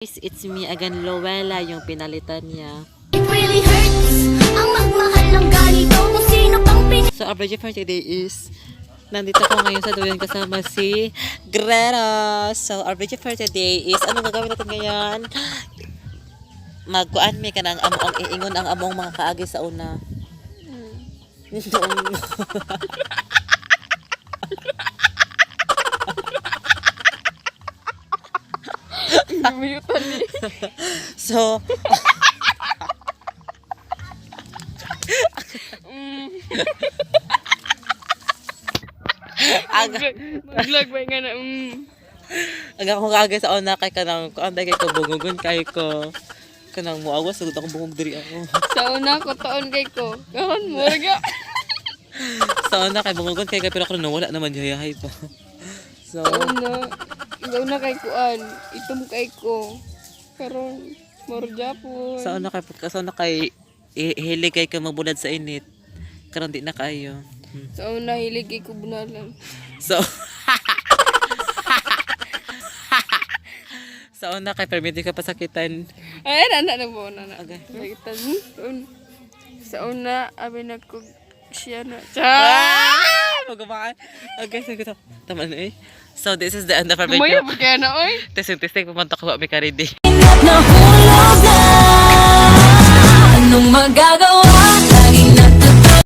It's me again, Lowella, yung pinalitan niya. It really hurts ang magmahal ng ganito kung sino pang So, our budget for today is nandito ko ngayon sa duyan kasama si Greta. So, our budget for today is anong gagawin natin ngayon? Magkuan may kanang among iingon ang among mga kaagi sa una. So, Mag-vlog ba nga na ang akong kaagi sa una kay kanang kuan kay ko bungugon kay ko kanang muawas sugod akong bungog diri ako. sa una ko taon kay ko. Karon mo raga. Sa una kay bungugon kay pero ako wala naman yahay pa. So, Sa una kay kuan, itom kay ko. Karon more Japon. sa una kay hilig kay ka magbulad sa init. Karon di na kayo. Sa una hilig kay ko bunalan. So, sa una kay permit ka pasakitan. Ay, na mo na. Okay. Sakitan. Sa una abi na ko siya na. Magamaan. Okay, sige to. Tama na eh. So, this is the end of our Maya video. mo kaya na oy. Testing, pumunta ko ba may karidi. nahulog na. Anong magagawa?